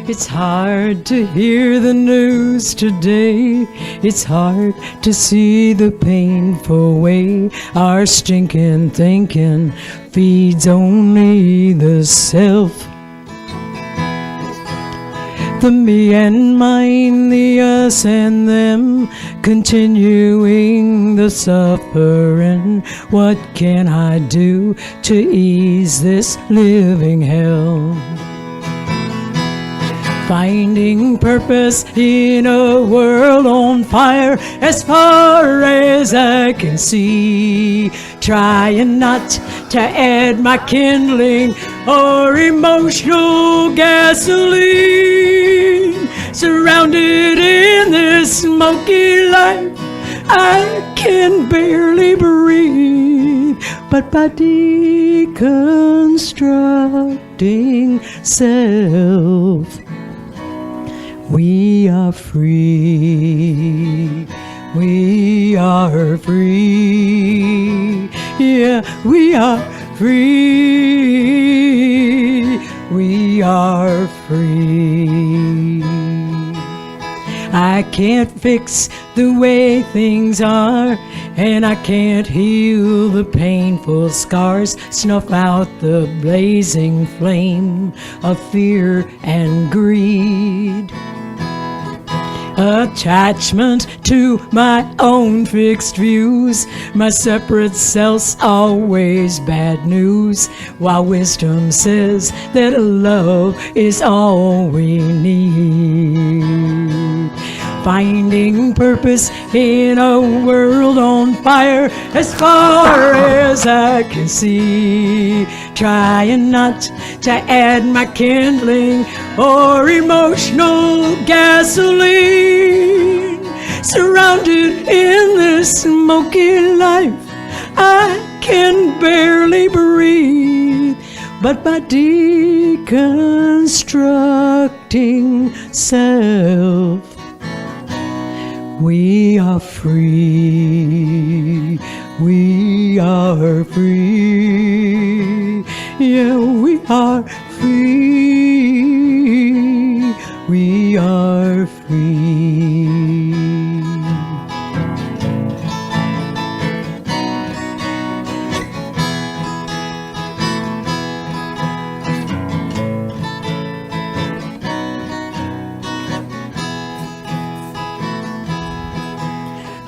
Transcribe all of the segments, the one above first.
It's hard to hear the news today. It's hard to see the painful way our stinking thinking feeds only the self. The me and mine, the us and them, continuing the suffering. What can I do to ease this living hell? Finding purpose in a world on fire as far as I can see. Trying not to add my kindling or emotional gasoline. Surrounded in this smoky life, I can barely breathe. But by deconstructing self, we are free. We are free. Yeah, we are free. We are free. I can't fix the way things are, and I can't heal the painful scars, snuff out the blazing flame of fear and greed. Attachment to my own fixed views, my separate self's always bad news, while wisdom says that love is all we need. Finding purpose in a world on fire as far as I can see. Trying not to add my kindling or emotional gasoline. Surrounded in this smoky life, I can barely breathe. But by deconstructing self, we are free. We are free. Yeah, we are free. We are free.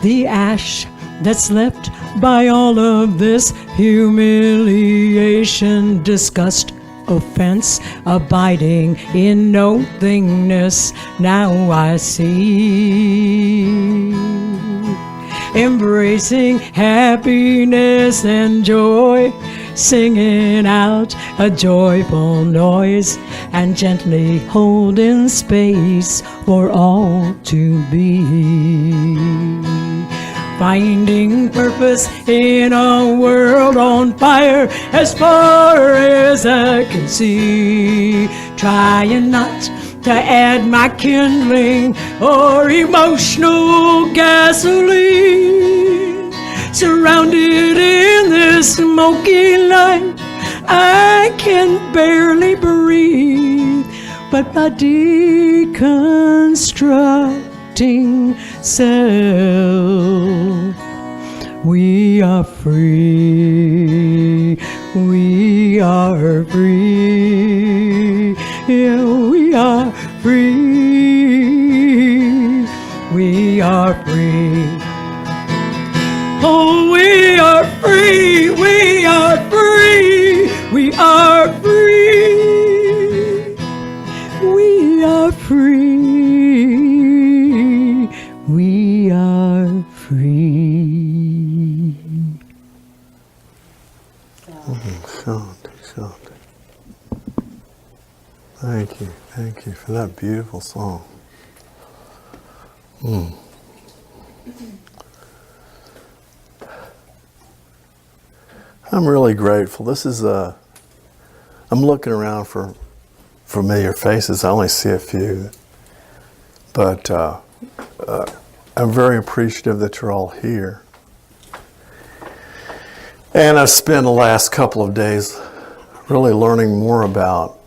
The ash that's left by all of this humiliation, disgust, offense, abiding in nothingness, now I see. Embracing happiness and joy, singing out a joyful noise, and gently holding space for all to be. Finding purpose in a world on fire as far as I can see. Trying not to add my kindling or emotional gasoline. Surrounded in this smoky light, I can barely breathe. But by deconstructing self, we are free. We are free. Yeah, we are free. We are free. Oh, we are free. We are free. We are free. We are free. We are free. Shanti. Thank you for that beautiful song. I'm really grateful. This is I'm looking around for familiar faces. I only see a few, but I'm very appreciative that you're all here. And I've spent the last couple of days really learning more about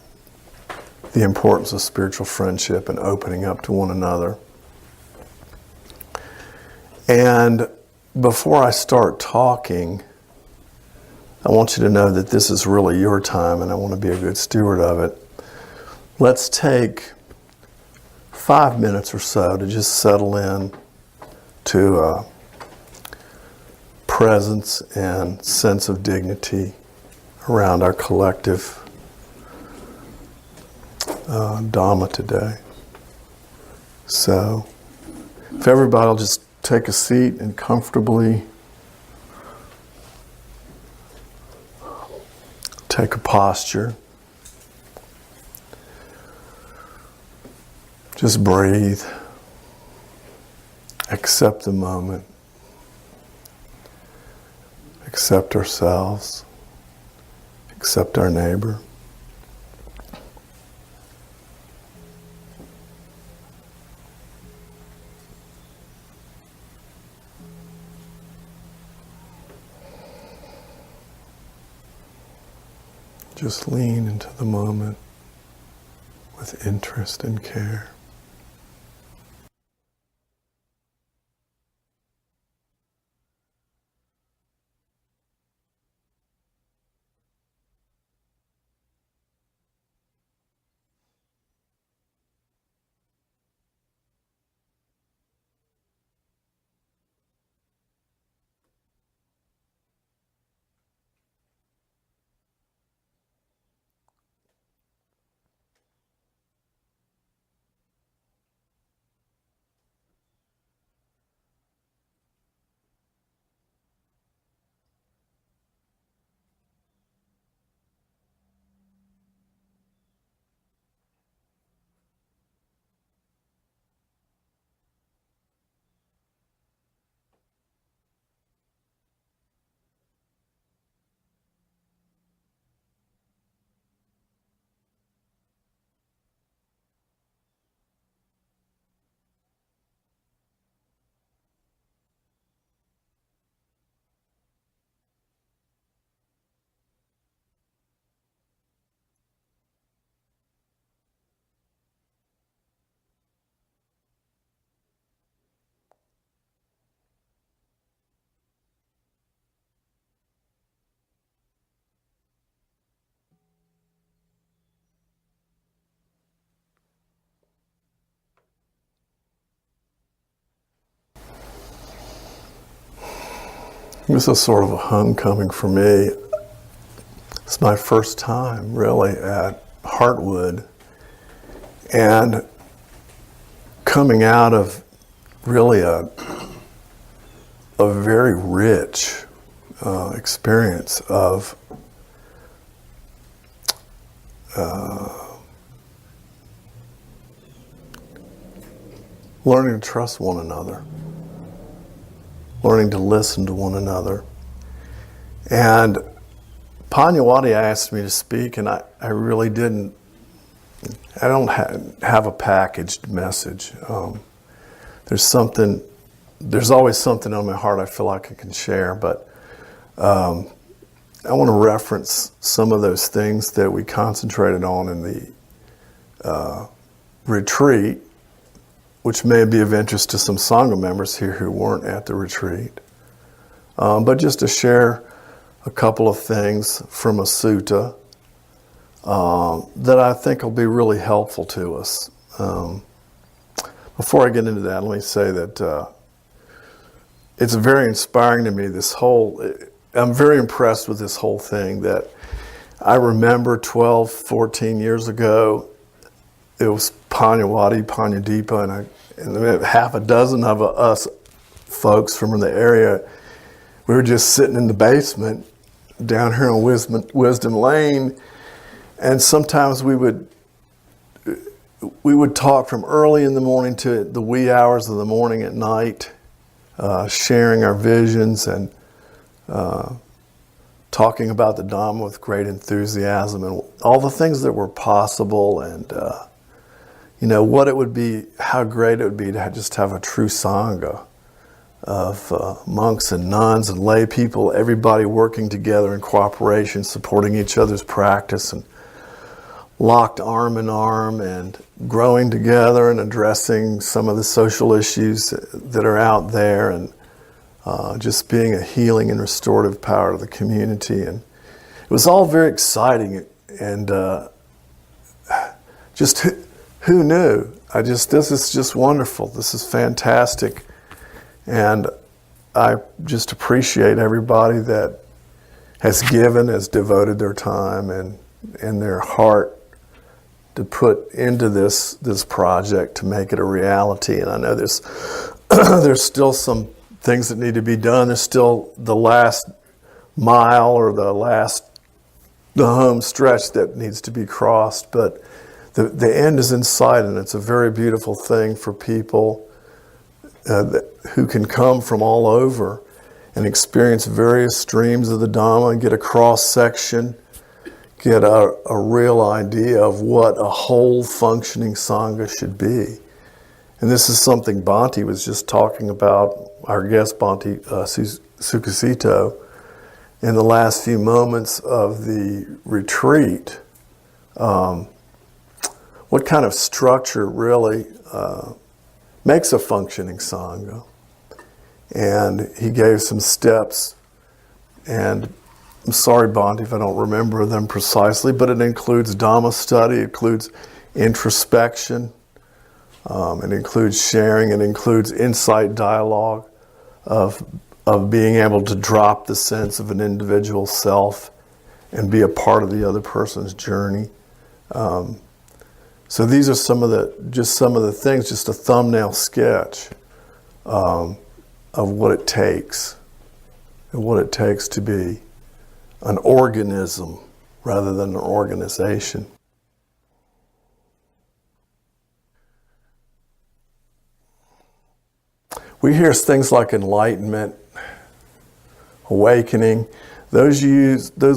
the importance of spiritual friendship and opening up to one another. And before I start talking, I want you to know that this is really your time, and I want to be a good steward of it. Let's take 5 minutes or so to just settle in to presence and sense of dignity around our collective Dhamma today. So, if everybody will just take a seat and comfortably take a posture. Just breathe. Accept the moment. Accept ourselves. Accept our neighbor. Just lean into the moment with interest and care. This is sort of a homecoming for me. It's my first time really at Heartwood, and coming out of really a very rich experience of learning to trust one another, learning to listen to one another. And Panyawati asked me to speak, and I really didn't. I don't have a packaged message. There's always something on my heart I feel like I can share, but I want to reference some of those things that we concentrated on in the retreat, which may be of interest to some Sangha members here who weren't at the retreat. But just to share a couple of things from a sutta that I think will be really helpful to us. Before I get into that, let me say that it's very inspiring to me, I'm very impressed with this whole thing, that I remember 12, 14 years ago, it was Panyawati, Panyadipa, and half a dozen of us folks from the area. We were just sitting in the basement down here on Wisdom Lane, and sometimes we would talk from early in the morning to the wee hours of the morning at night, sharing our visions and talking about the Dhamma with great enthusiasm and all the things that were possible, and what it would be, how great it would be to just have a true Sangha of monks and nuns and lay people, everybody working together in cooperation, supporting each other's practice, and locked arm in arm and growing together and addressing some of the social issues that are out there, and just being a healing and restorative power to the community. And it was all very exciting, and just who knew? This is just wonderful. This is fantastic. And I just appreciate everybody that has given, has devoted their time and their heart to put into this project to make it a reality. And I know there's still some things that need to be done. There's still the last mile or the home stretch that needs to be crossed, but the end is in sight, and it's a very beautiful thing for people who can come from all over and experience various streams of the Dhamma and get a cross-section, get a real idea of what a whole functioning Sangha should be. And this is something Bhante was just talking about, our guest Bhante Sukhasito, in the last few moments of the retreat. What kind of structure really makes a functioning Sangha? And he gave some steps, and I'm sorry, Bhante, if I don't remember them precisely, but it includes Dhamma study, it includes introspection, it includes sharing, it includes insight dialogue of being able to drop the sense of an individual self and be a part of the other person's journey. So these are some of the things, just a thumbnail sketch of what it takes, and what it takes to be an organism rather than an organization. We hear things like enlightenment, awakening. Those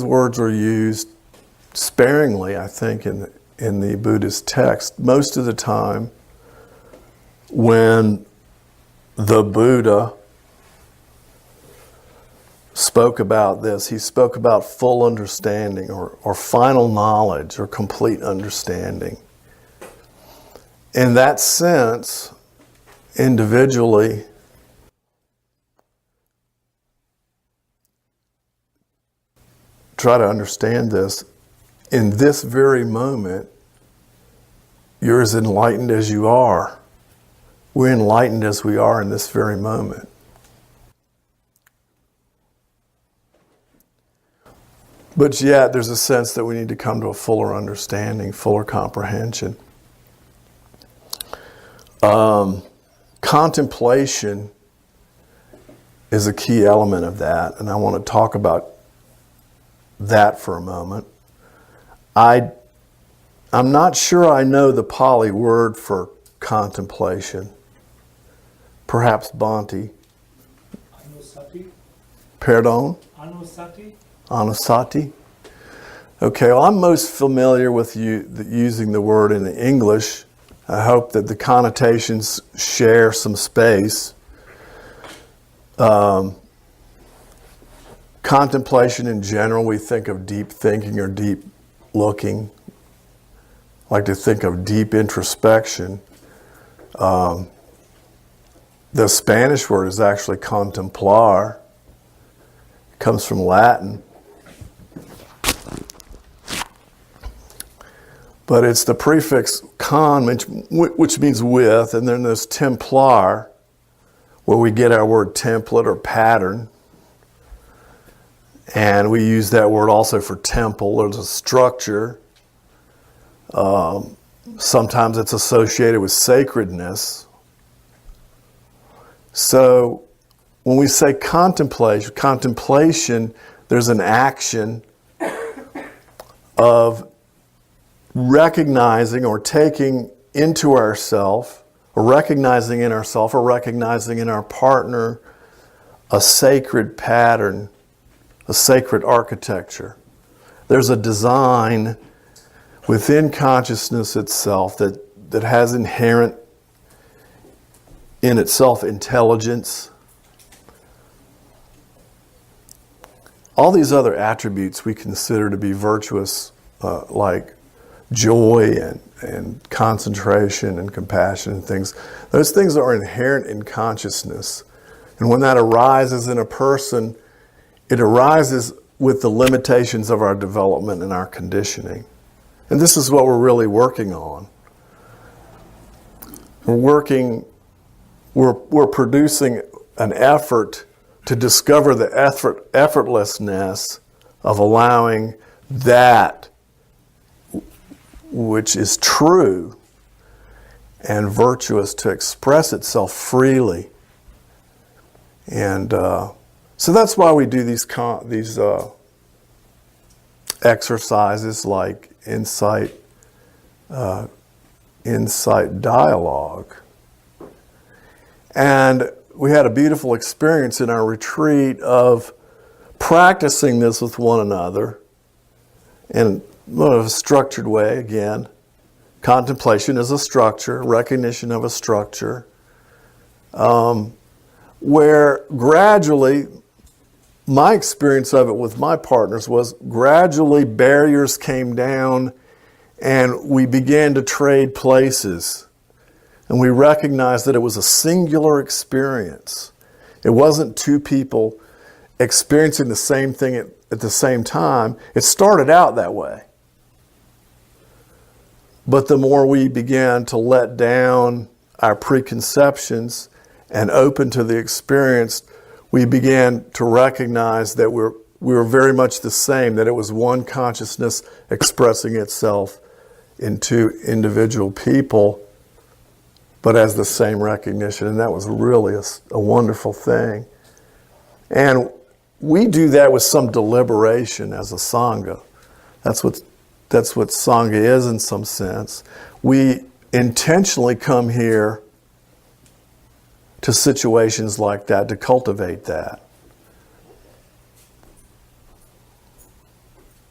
words are used sparingly, I think, in the Buddhist text. Most of the time, when the Buddha spoke about this, he spoke about full understanding or final knowledge or complete understanding. In that sense, individually, try to understand this. In this very moment, you're as enlightened as you are. We're enlightened as we are in this very moment. But yet, there's a sense that we need to come to a fuller understanding, fuller comprehension. Contemplation is a key element of that, and I want to talk about that for a moment. I'm not sure I know the Pali word for contemplation. Perhaps Bhante. Anusati. Pardon? Anusati. Anusati. Okay, well, I'm most familiar with using the word in English. I hope that the connotations share some space. Contemplation in general, we think of deep thinking or deep looking. I like to think of deep introspection. The Spanish word is actually contemplar. It comes from Latin. But it's the prefix con, which means with, and then there's templar, where we get our word template or pattern. And we use that word also for temple. There's a structure. Sometimes it's associated with sacredness. So when we say contemplation, there's an action of recognizing or taking into ourself, or recognizing in ourself, or recognizing in our partner a sacred pattern, a sacred architecture. There's a design within consciousness itself that has inherent in itself intelligence. All these other attributes we consider to be virtuous, like joy and concentration and compassion and things. Those things are inherent in consciousness. And when that arises in a person, it arises with the limitations of our development and our conditioning. And this is what we're really working on. We're producing an effort to discover the effortlessness of allowing that which is true and virtuous to express itself freely. And so that's why we do these exercises like insight dialogue. And we had a beautiful experience in our retreat of practicing this with one another in a structured way. Again, contemplation is a structure, recognition of a structure, where gradually, my experience of it with my partners was gradually barriers came down and we began to trade places. And we recognized that it was a singular experience. It wasn't two people experiencing the same thing at the same time. It started out that way. But the more we began to let down our preconceptions and open to the experience, we began to recognize that we were very much the same, that it was one consciousness expressing itself in two individual people, but as the same recognition. And that was really a wonderful thing. And we do that with some deliberation as a Sangha. That's what Sangha is in some sense. We intentionally come here to situations like that to cultivate that.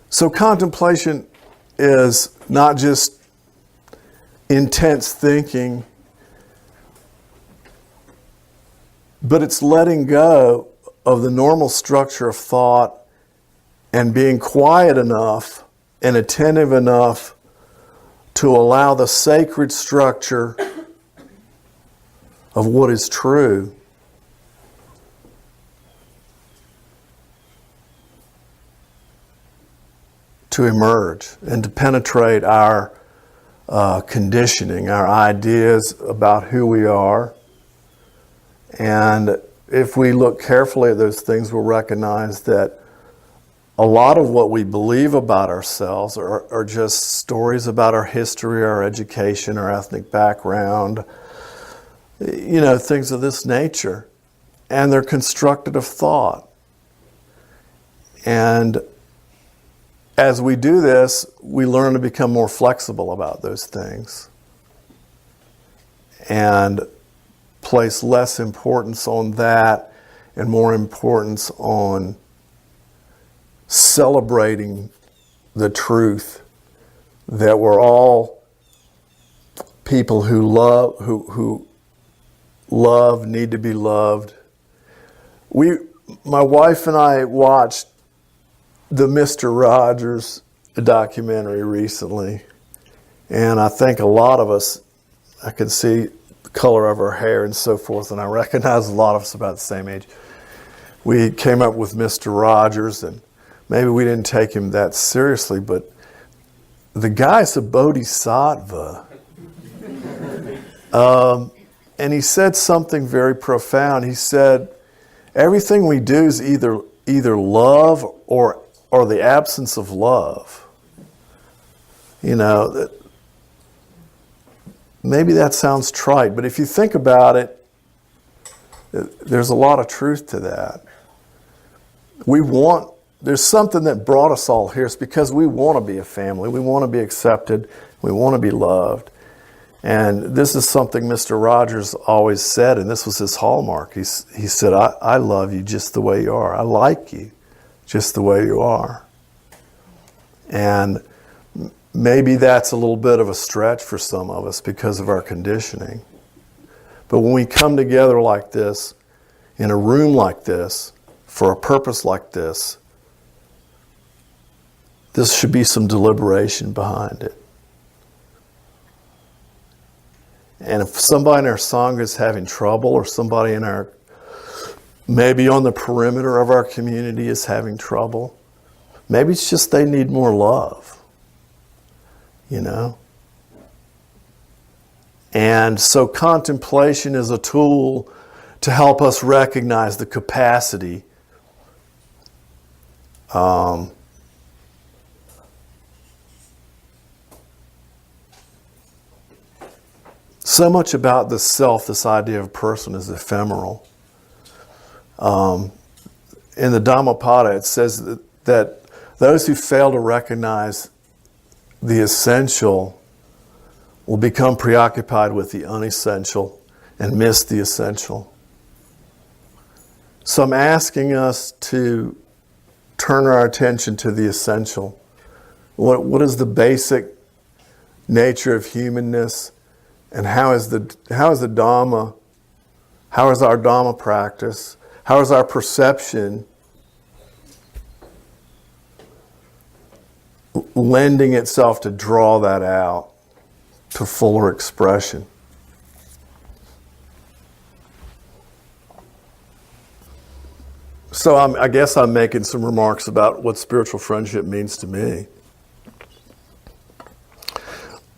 So contemplation is not just intense thinking, but it's letting go of the normal structure of thought and being quiet enough and attentive enough to allow the sacred structure of what is true to emerge and to penetrate our conditioning, our ideas about who we are. And if we look carefully at those things, we'll recognize that a lot of what we believe about ourselves are just stories about our history, our education, our ethnic background, things of this nature. And they're constructed of thought. And as we do this, we learn to become more flexible about those things and place less importance on that and more importance on celebrating the truth that we're all people who love, need to be loved. My wife and I watched the Mr. Rogers documentary recently, and I think a lot of us, I could see the color of her hair and so forth, and I recognize a lot of us about the same age. We came up with Mr. Rogers, and maybe we didn't take him that seriously, but the guy's a bodhisattva. And he said something very profound. He said, everything we do is either love or the absence of love. Maybe that sounds trite, but if you think about it, there's a lot of truth to that. There's something that brought us all here. It's because we want to be a family. We want to be accepted. We want to be loved. And this is something Mr. Rogers always said, and this was his hallmark. He said, I love you just the way you are. I like you just the way you are. And maybe that's a little bit of a stretch for some of us because of our conditioning. But when we come together like this, in a room like this, for a purpose like this should be some deliberation behind it. And if somebody in our Sangha is having trouble, or somebody in our, maybe on the perimeter of our community is having trouble, maybe it's just they need more love, you know? And so contemplation is a tool to help us recognize the capacity so much about the self, this idea of a person is ephemeral. In the Dhammapada, it says that those who fail to recognize the essential will become preoccupied with the unessential and miss the essential. So I'm asking us to turn our attention to the essential. What is the basic nature of humanness, and how is the Dhamma, how is our Dhamma practice, how is our perception lending itself to draw that out to fuller expression? So I guess I'm making some remarks about what spiritual friendship means to me.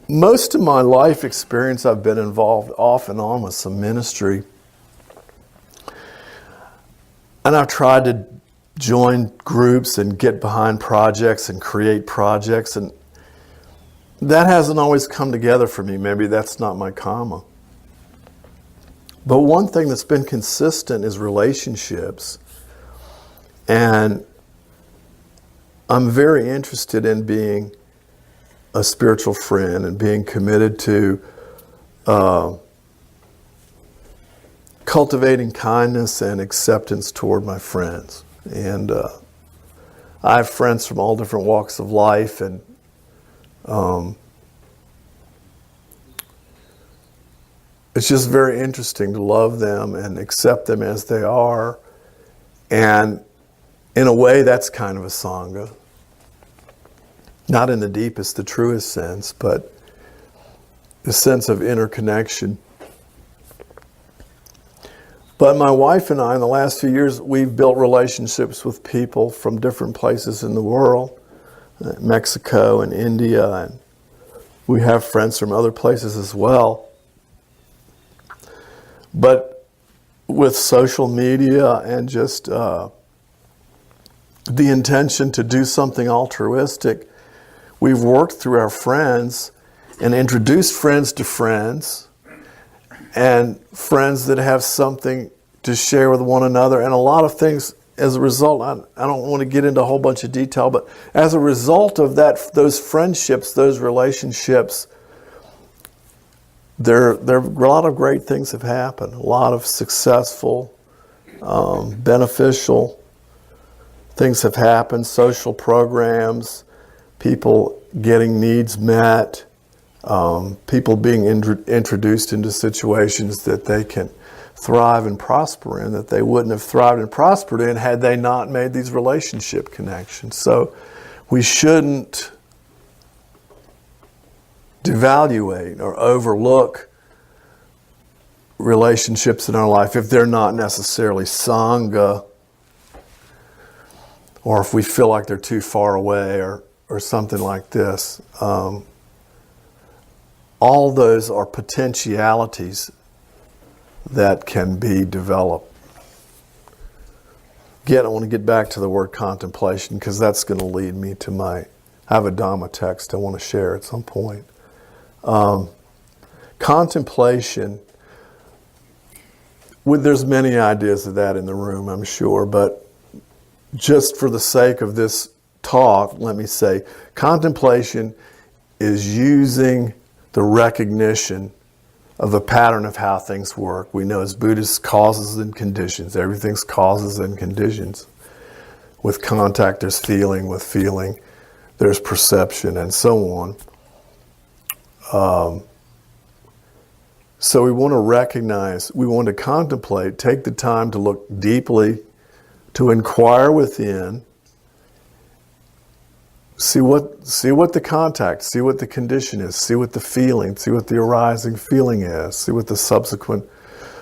Most of my life experience, I've been involved off and on with some ministry. And I've tried to join groups and get behind projects and create projects, and that hasn't always come together for me. Maybe that's not my karma. But one thing that's been consistent is relationships. And I'm very interested in being a spiritual friend and being committed to cultivating kindness and acceptance toward my friends. And I have friends from all different walks of life, and it's just very interesting to love them and accept them as they are. And in a way, that's kind of a Sangha. Not in the deepest, the truest sense, but the sense of interconnection. But my wife and I, in the last few years, we've built relationships with people from different places in the world, Mexico and India, and we have friends from other places as well. But with social media and just the intention to do something altruistic, we've worked through our friends and introduced friends to friends, and friends that have something to share with one another. And a lot of things, as a result, I don't want to get into a whole bunch of detail, but as a result of that, those friendships, those relationships, there a lot of great things have happened. A lot of successful, beneficial things have happened. Social programs, people getting needs met, people being introduced into situations that they can thrive and prosper in, that they wouldn't have thrived and prospered in had they not made these relationship connections. So we shouldn't devaluate or overlook relationships in our life if they're not necessarily Sangha, or if we feel like they're too far away or something like this. All those are potentialities that can be developed. Again, I want to get back to the word contemplation, because that's going to lead me to I have a Dhamma text I want to share at some point. Contemplation, there's many ideas of that in the room, I'm sure, but just for the sake of this talk, let me say, contemplation is using the recognition of a pattern of how things work. We know as Buddhists, causes and conditions. Everything's causes and conditions. With contact, there's feeling. With feeling, there's perception, and so on. So we want to recognize, we want to contemplate, take the time to look deeply, to inquire within, See what the contact, see what the condition is, see what the feeling, see what the arising feeling is, see what the subsequent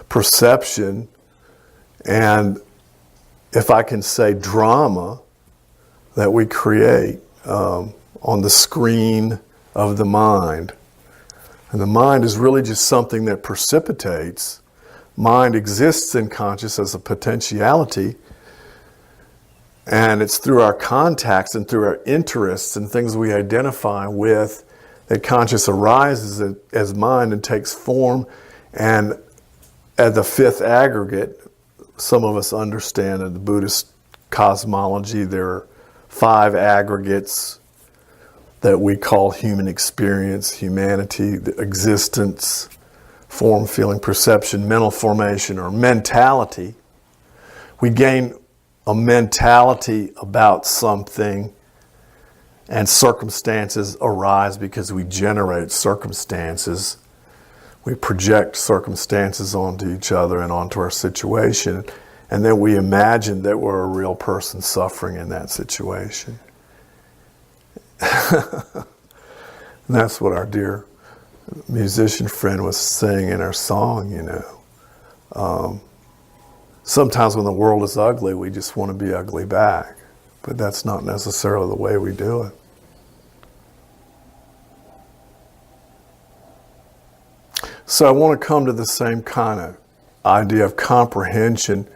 perception, and if I can say drama that we create on the screen of the mind. And the mind is really just something that precipitates. Mind exists in conscious as a potentiality, and it's through our contacts and through our interests and things we identify with that conscious arises as mind and takes form. And at the fifth aggregate, some of us understand in the Buddhist cosmology there are 5 aggregates that we call human experience, humanity, the existence, form, feeling, perception, mental formation, or mentality. We gain a mentality about something, and circumstances arise because we generate circumstances. We project circumstances onto each other and onto our situation, and then we imagine that we're a real person suffering in that situation. And that's what our dear musician friend was saying in our song, you know. Sometimes when the world is ugly, we just want to be ugly back. But that's not necessarily the way we do it. So I want to come to the same kind of idea of comprehension.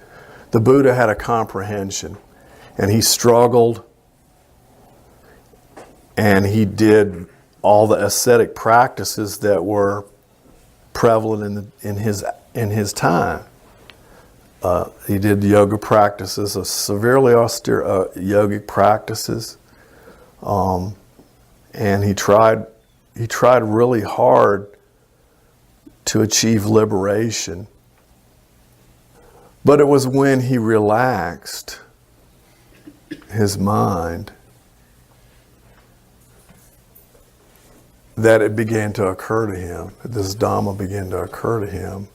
The Buddha had a comprehension, and he struggled, and he did all the ascetic practices that were prevalent in his time. He did yoga practices, severely austere yogic practices, and he tried really hard to achieve liberation. But it was when he relaxed his mind that it began to occur to him, that this Dhamma began to occur to him.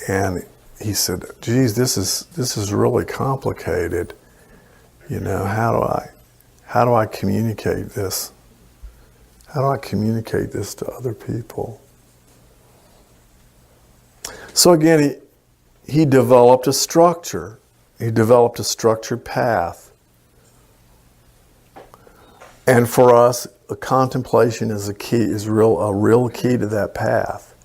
And he said, geez, this is really complicated. You know, how do I communicate this? How do I communicate this to other people? So again, he developed a structure. He developed a structured path. And for us, a contemplation is a real key to that path.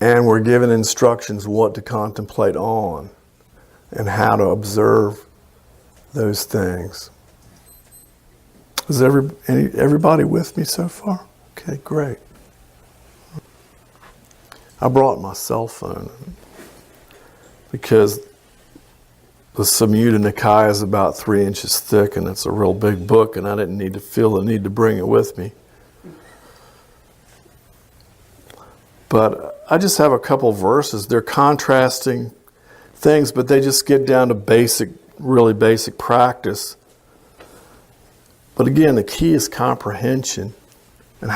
And we're given instructions what to contemplate on and how to observe those things. Is everybody with me so far? Okay, great. I brought my cell phone because the Samyutta Nikaya is about 3 inches thick, and it's a real big book, and I didn't need to feel the need to bring it with me. But I just have a couple verses. They're contrasting things, but they just get down to really basic practice. But again, the key is comprehension. And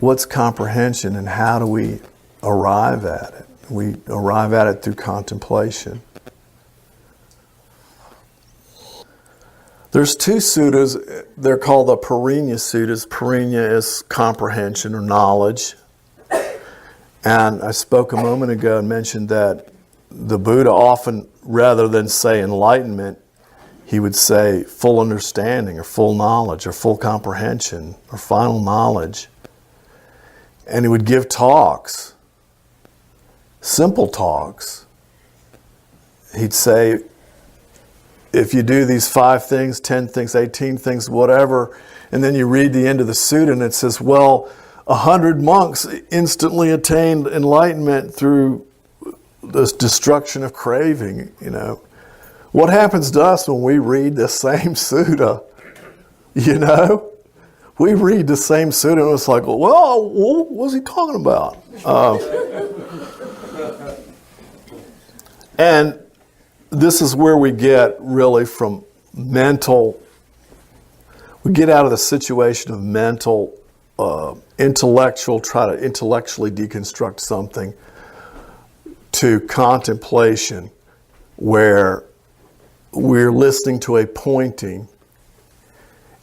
what's comprehension, and how do we arrive at it? We arrive at it through contemplation. There's 2 suttas. They're called the Parinya suttas. Parinya is comprehension or knowledge. And I spoke a moment ago and mentioned that the Buddha often, rather than say enlightenment, he would say full understanding or full knowledge or full comprehension or final knowledge. And he would give talks, simple talks. He'd say, if you do these 5 things, 10 things, 18 things, whatever, and then you read the end of the sutta and it says, well, 100 monks instantly attained enlightenment through this destruction of craving, you know. What happens to us when we read the same sutta, you know? We read the same sutta and it's like, well, what was he talking about? And this is where we get really from we get out of the situation of mental, try to intellectually deconstruct something, to contemplation, where we're listening to a pointing,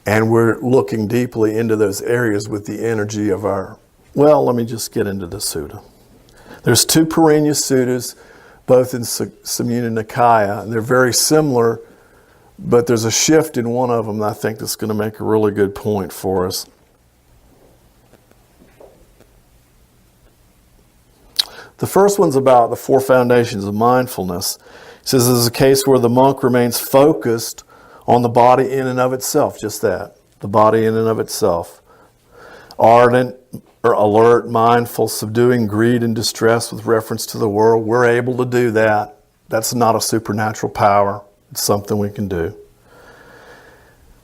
and we're looking deeply into those areas with the energy of our... Well, let me just get into the sutta. There's two Puranya suttas, both in Samyutta Nikaya. They're very similar, but there's a shift in one of them that I think that's going to make a really good point for us. The first one's about the four foundations of mindfulness. It says this is a case where the monk remains focused on the body in and of itself, just that, the body in and of itself. Ardent, or alert, mindful, subduing greed and distress with reference to the world. We're able to do that. That's not a supernatural power. It's something we can do.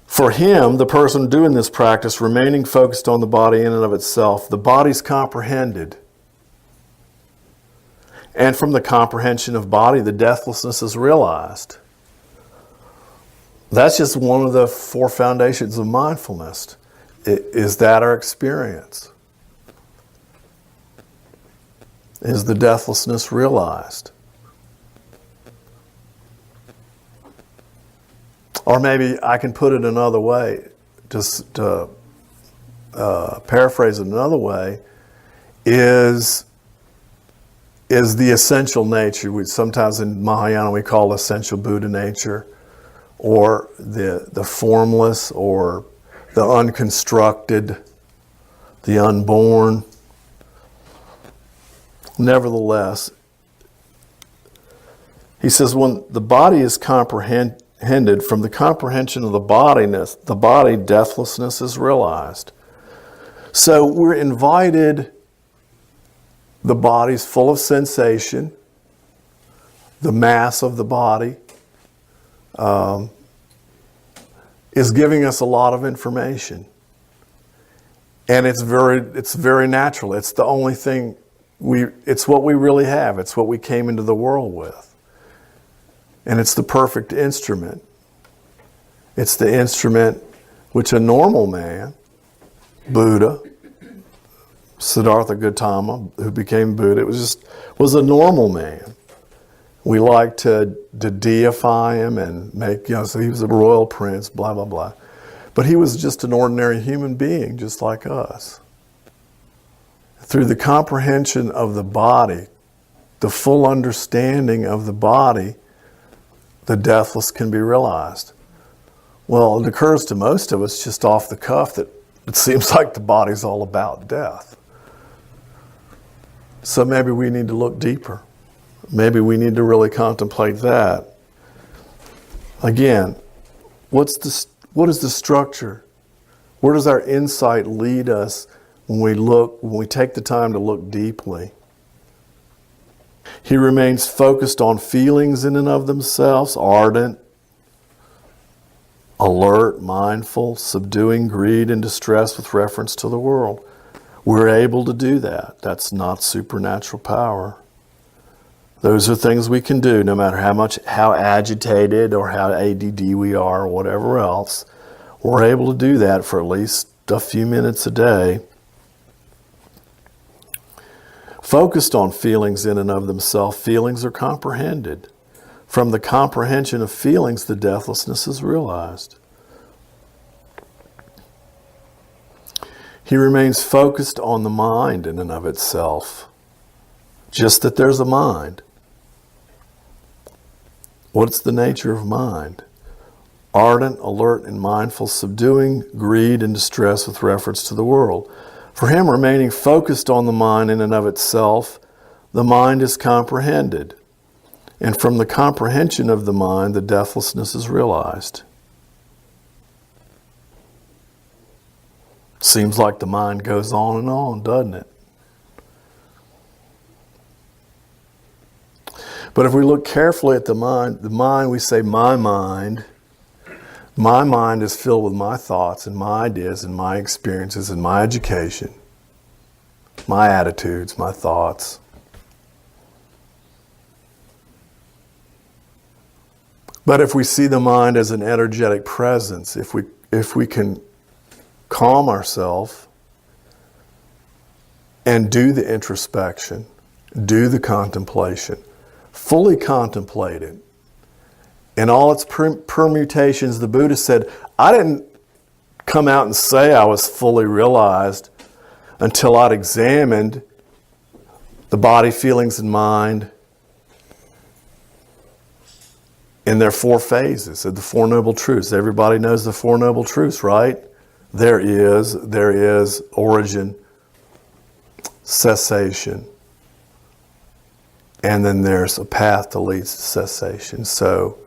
For him, the person doing this practice, remaining focused on the body in and of itself, the body's comprehended. And from the comprehension of body, the deathlessness is realized. That's just one of the four foundations of mindfulness. Is that our experience? Is the deathlessness realized? Or maybe I can put it another way, just to paraphrase it another way, is the essential nature. Sometimes in Mahayana we call essential Buddha nature, or the formless, or the unconstructed, the unborn. Nevertheless, he says when the body is comprehended, from the comprehension of the bodiness, the body deathlessness is realized. So we're invited, the body's full of sensation, the mass of the body is giving us a lot of information. And it's very natural. It's the only thing it's what we really have. It's what we came into the world with. And it's the perfect instrument. It's the instrument which a normal man, Buddha, Siddhartha Gautama, who became Buddha, was a normal man. We like to deify him and make, so he was a royal prince, blah, blah, blah. But he was just an ordinary human being, just like us. Through the comprehension of the body, the full understanding of the body, the deathless can be realized. Well, it occurs to most of us just off the cuff that it seems like the body's all about death. So maybe we need to look deeper. Maybe we need to really contemplate that. Again, what is the structure? Where does our insight lead us when we take the time to look deeply? He remains focused on feelings in and of themselves, ardent, alert, mindful, subduing greed and distress with reference to the world. We're able to do that. That's not supernatural power. Those are things we can do no matter how agitated or how ADD we are or whatever else. We're able to do that for at least a few minutes a day. Focused on feelings in and of themselves, feelings are comprehended. From the comprehension of feelings, the deathlessness is realized. He remains focused on the mind in and of itself. Just that there's a mind. What's the nature of mind? Ardent, alert, and mindful, subduing greed and distress with reference to the world. For him, remaining focused on the mind in and of itself, the mind is comprehended. And from the comprehension of the mind, the deathlessness is realized. Seems like the mind goes on and on, doesn't it? But if we look carefully at the mind, we say, my mind is filled with my thoughts and my ideas and my experiences and my education, my attitudes, my thoughts. But if we see the mind as an energetic presence, if we can calm ourselves and do the introspection, do the contemplation, fully contemplate it, in all its permutations, the Buddha said, I didn't come out and say I was fully realized until I'd examined the body, feelings, and mind in their four phases, of the Four Noble Truths. Everybody knows the Four Noble Truths, right? There is origin, cessation, and then there's a path that leads to cessation. So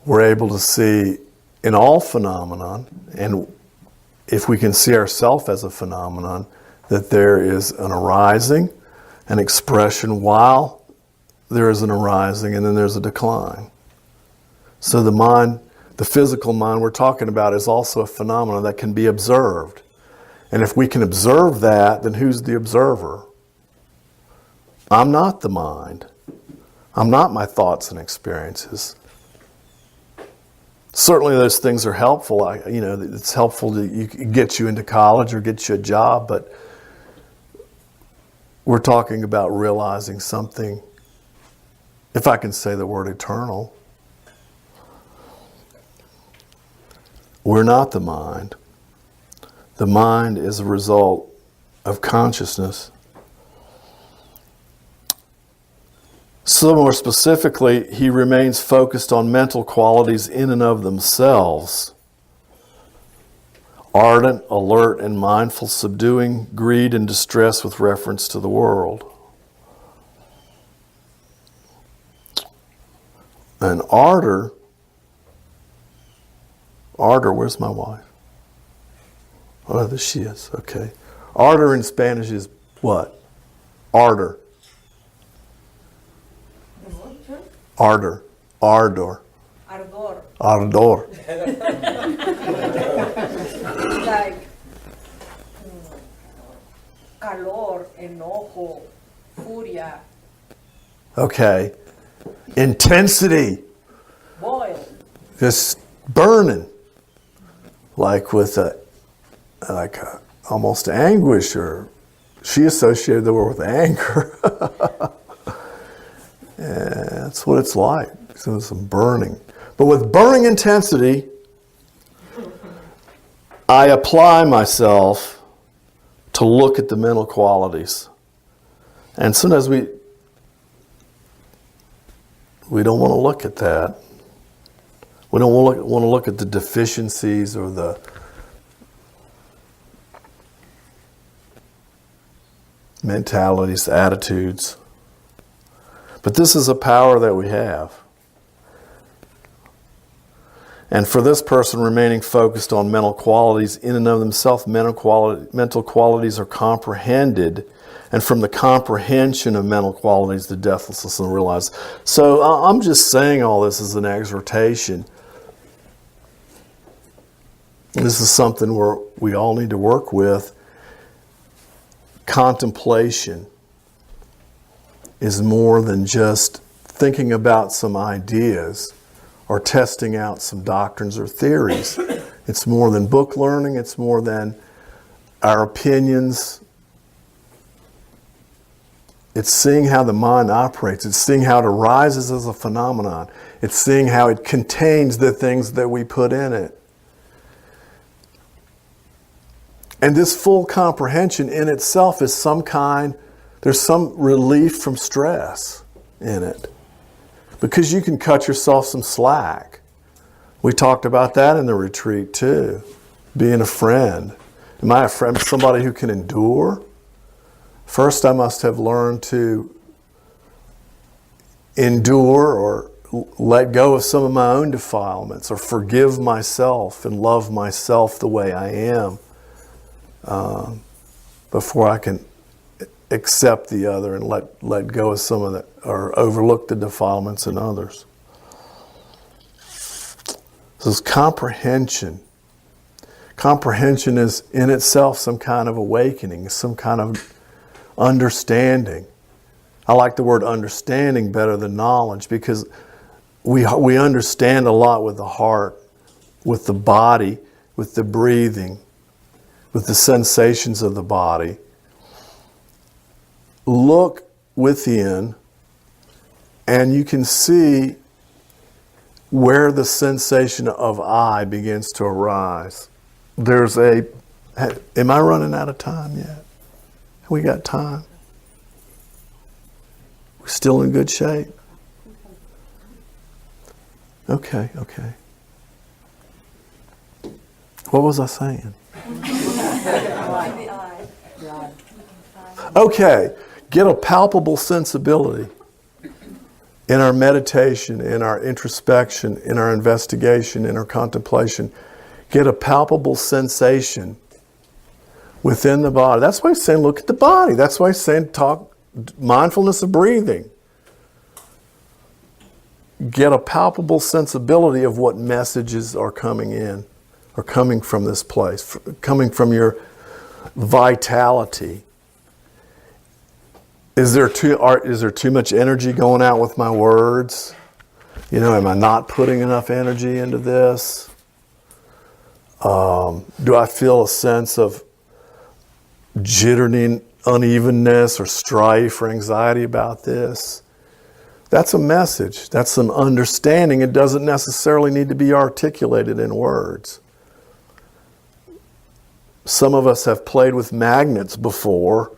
we're able to see in all phenomenon, and if we can see ourselves as a phenomenon, that there is an arising, an expression while there is an arising, and then there's a decline. So the mind, the physical mind we're talking about, is also a phenomenon that can be observed. And if we can observe that, then who's the observer? I'm not the mind. I'm not my thoughts and experiences. Certainly those things are helpful. It's helpful to get you into college or get you a job, but we're talking about realizing something, if I can say the word eternal. We're not the mind. The mind is a result of consciousness. So more specifically, he remains focused on mental qualities in and of themselves. Ardent, alert, and mindful, subduing greed and distress with reference to the world. And ardor, where's my wife? Oh, there she is, okay. Ardor in Spanish is what? Ardor. Ardor. Ardor. Ardor. Ardor. Like calor, enojo, furia, Okay. Intensity. boil. Just burning. Like with almost anguish, or she associated the word with anger. Yeah, that's what it's like. So some burning. But with burning intensity, I apply myself to look at the mental qualities. And sometimes we don't want to look at that. We don't want to look at the deficiencies or the mentalities, attitudes. But this is a power that we have. And for this person remaining focused on mental qualities in and of themselves, mental qualities are comprehended. And from the comprehension of mental qualities, the deathlessness and realized. So I'm just saying all this as an exhortation. This is something where we all need to work with. Contemplation is more than just thinking about some ideas or testing out some doctrines or theories. It's more than book learning. It's more than our opinions. It's seeing how the mind operates. It's seeing how it arises as a phenomenon. It's seeing how it contains the things that we put in it. And this full comprehension in itself is there's some relief from stress in it. Because you can cut yourself some slack. We talked about that in the retreat too. Being a friend. Am I a friend, somebody who can endure? First, I must have learned to endure or let go of some of my own defilements, or forgive myself and love myself the way I am, before I can accept the other and let go of some of the, or overlook the defilements in others. So it's comprehension. Comprehension is in itself some kind of awakening, some kind of understanding. I like the word understanding better than knowledge, because we understand a lot with the heart, with the body, with the breathing, with the sensations of the body. Look within, and you can see where the sensation of I begins to arise. Am I running out of time yet? We got time? We're still in good shape? Okay. What was I saying? Okay, get a palpable sensibility in our meditation, in our introspection, in our investigation, in our contemplation. Get a palpable sensation within the body. That's why he's saying look at the body. That's why he's saying talk mindfulness of breathing. Get a palpable sensibility of what messages are coming in, or coming from this place, coming from your vitality. Is there too much energy going out with my words? Am I not putting enough energy into this? Do I feel a sense of jittering unevenness or strife or anxiety about this? That's a message. That's some understanding. It doesn't necessarily need to be articulated in words. Some of us have played with magnets before,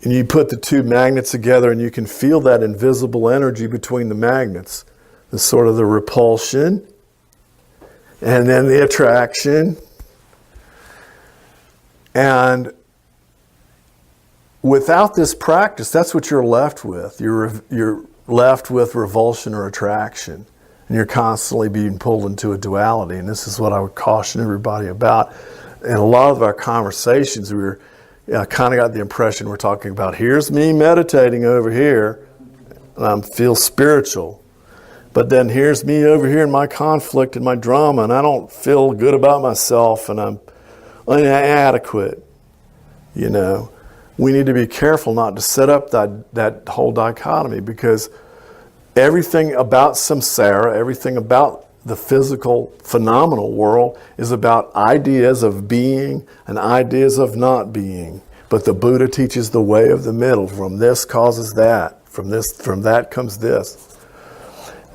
and you put the two magnets together and you can feel that invisible energy between the magnets. The sort of the repulsion and then the attraction. And without this practice, that's what you're left with. You're left with revulsion or attraction. And you're constantly being pulled into a duality. And this is what I would caution everybody about. In a lot of our conversations, I kind of got the impression we're talking about, here's me meditating over here, and I feel spiritual. But then here's me over here in my conflict and my drama, and I don't feel good about myself, and I'm inadequate. We need to be careful not to set up that whole dichotomy, because everything about samsara, everything about the physical phenomenal world is about ideas of being and ideas of not being. But the Buddha teaches the way of the middle. From this causes that. From that comes this.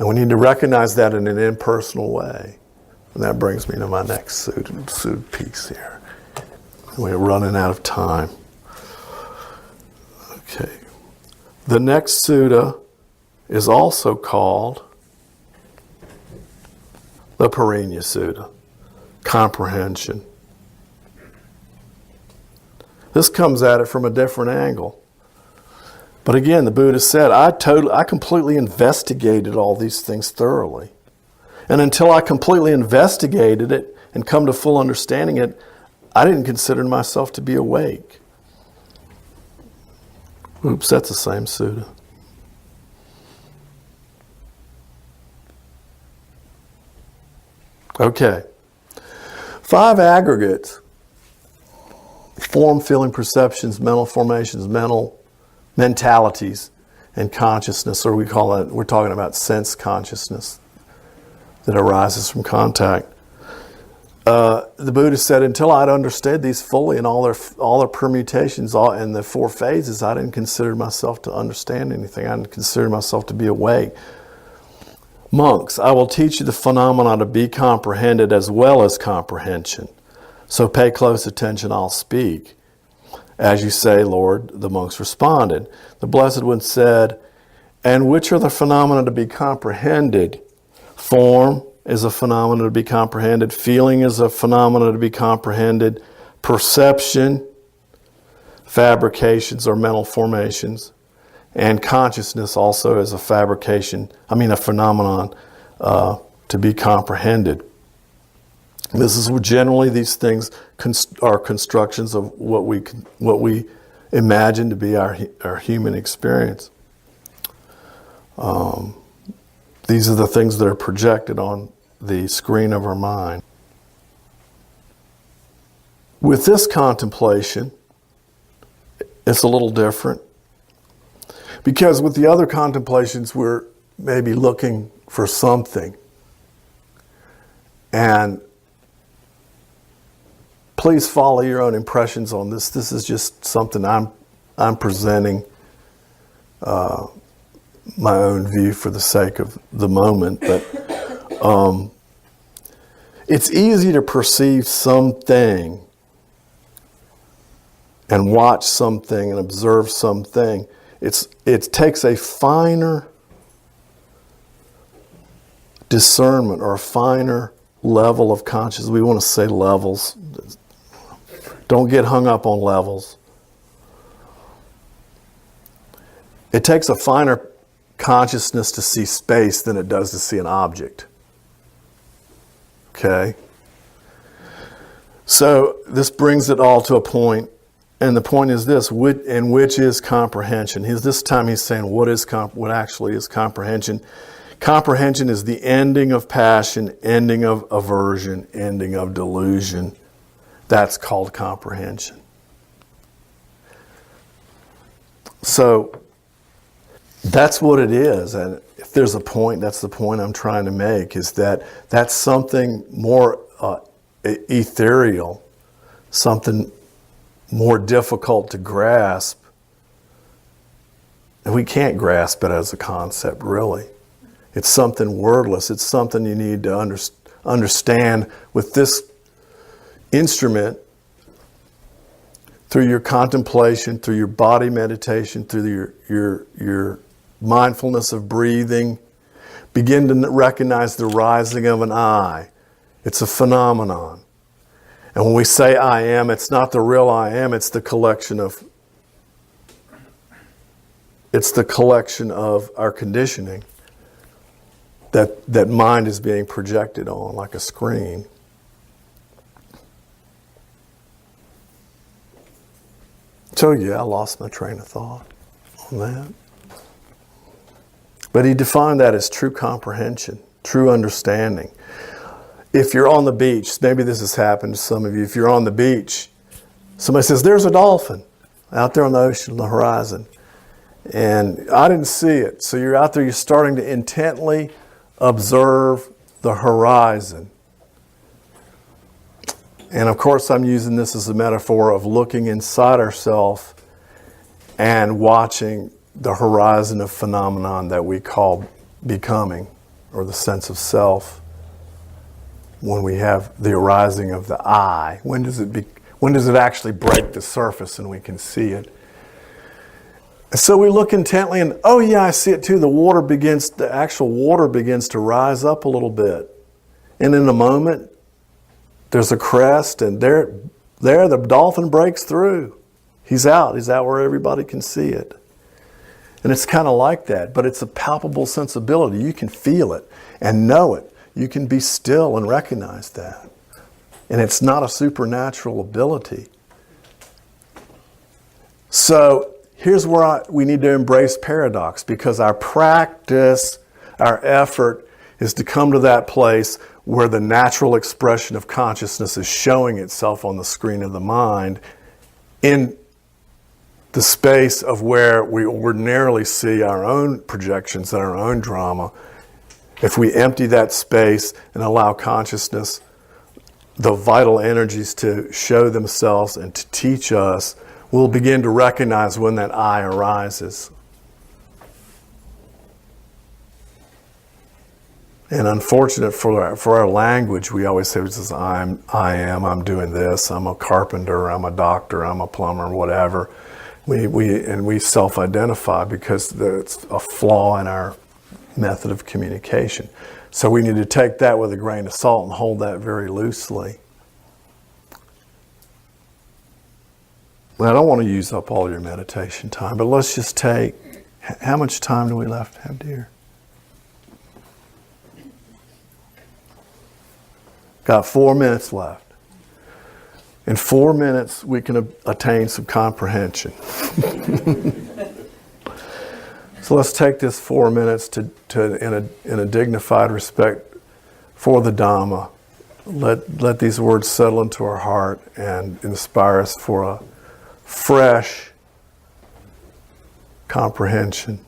And we need to recognize that in an impersonal way. And that brings me to my next sutta piece here. We're running out of time. Okay. The next sutta is also called the Parinya Sutta, Comprehension. This comes at it from a different angle. But again, the Buddha said, I completely investigated all these things thoroughly. And until I completely investigated it and come to full understanding it, I didn't consider myself to be awake. Oops, that's the same sutta. Okay. 5 aggregates: form, feeling, perceptions, mental formations, mentalities, and consciousness, or we're talking about sense consciousness that arises from contact. The Buddha said, until I'd understood these fully and all their permutations and the 4 phases, I didn't consider myself to understand anything. I didn't consider myself to be awake. Monks, I will teach you the phenomena to be comprehended as well as comprehension. So pay close attention, I'll speak. As you say, Lord, the monks responded. The Blessed One said, and which are the phenomena to be comprehended? Form is a phenomena to be comprehended. Feeling is a phenomena to be comprehended. Perception, fabrications or mental formations. And consciousness also is a phenomenon to be comprehended. This is where generally these things are constructions of what we imagine to be our human experience. These are the things that are projected on the screen of our mind. With this contemplation, it's a little different. Because with the other contemplations, we're maybe looking for something. And please follow your own impressions on this. This is just something I'm presenting my own view for the sake of the moment. But It's easy to perceive something and watch something and observe something. It takes a finer discernment or a finer level of consciousness. We want to say levels. Don't get hung up on levels. It takes a finer consciousness to see space than it does to see an object. Okay? So this brings it all to a point, and the point is this, which is comprehension. This time he's saying what actually is comprehension. Comprehension is the ending of passion, ending of aversion, ending of delusion. That's called comprehension. So that's what it is. And if there's a point, that's the point I'm trying to make, is that that's something more ethereal, something more difficult to grasp. And we can't grasp it as a concept, really. It's something wordless. It's something you need to understand with this instrument, through your contemplation, through your body meditation, through your mindfulness of breathing. Begin to recognize the rising of an I. It's a phenomenon. And when we say I am, it's not the real I am, it's the collection of our conditioning that mind is being projected on like a screen. So yeah, I lost my train of thought on that. But he defined that as true comprehension, true understanding. If you're on the beach, maybe this has happened to some of you, if you're on the beach, somebody says, there's a dolphin out there on the ocean, on the horizon. And I didn't see it. So you're out there, you're starting to intently observe the horizon. And of course, I'm using this as a metaphor of looking inside ourselves and watching the horizon of phenomenon that we call becoming, or the sense of self. When we have the arising of the I, when does it actually break the surface and we can see it? So we look intently and, oh yeah, I see it too. The actual water begins to rise up a little bit. And in a moment, there's a crest, and there the dolphin breaks through. He's out where everybody can see it. And it's kind of like that, but it's a palpable sensibility. You can feel it and know it. You can be still and recognize that. And it's not a supernatural ability. So here's where we need to embrace paradox, because our practice, our effort is to come to that place where the natural expression of consciousness is showing itself on the screen of the mind in the space of where we ordinarily see our own projections and our own drama. If we empty that space and allow consciousness, the vital energies to show themselves and to teach us, we'll begin to recognize when that I arises. And unfortunate for our language, we always say, I'm doing this, I'm a carpenter, I'm a doctor, I'm a plumber, whatever. We self-identify because it's a flaw in our method of communication. So we need to take that with a grain of salt and hold that very loosely. I don't want to use up all your meditation time, but let's just take, how much time do we left have, dear? Got 4 minutes left. In 4 minutes, we can attain some comprehension. So let's take this 4 minutes to in a dignified respect for the Dhamma. Let these words settle into our heart and inspire us for a fresh comprehension.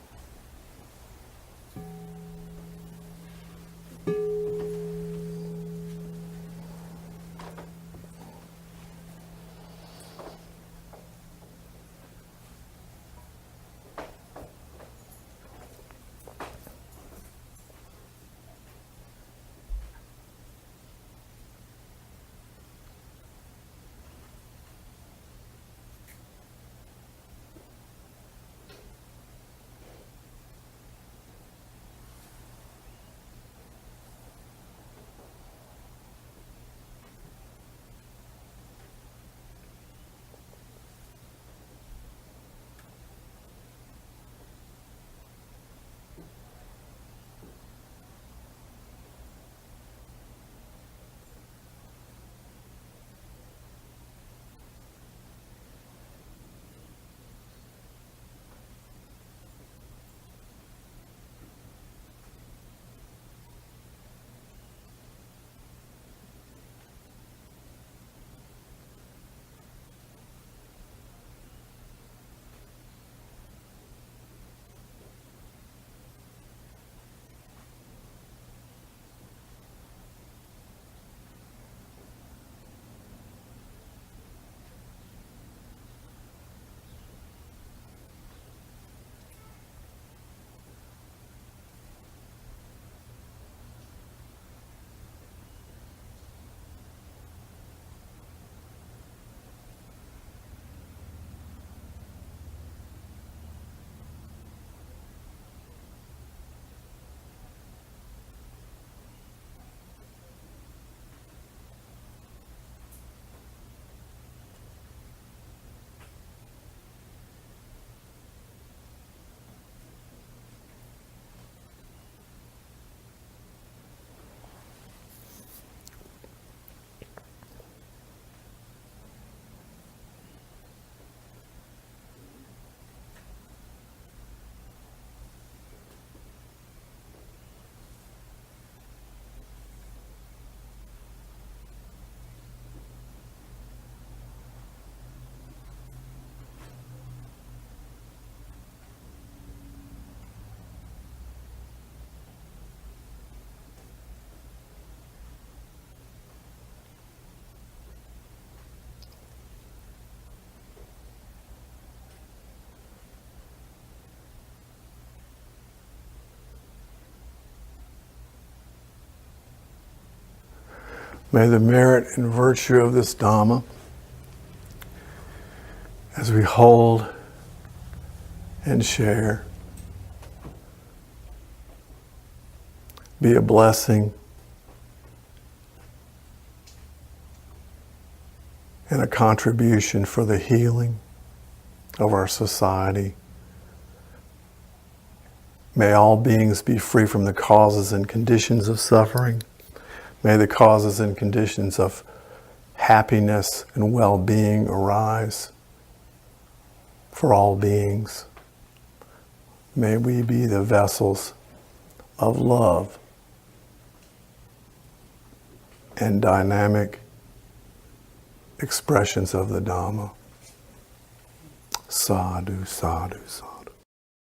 May the merit and virtue of this Dhamma, as we hold and share, be a blessing and a contribution for the healing of our society. May all beings be free from the causes and conditions of suffering. May the causes and conditions of happiness and well-being arise for all beings. May we be the vessels of love and dynamic expressions of the Dhamma. Sadhu, sadhu, sadhu.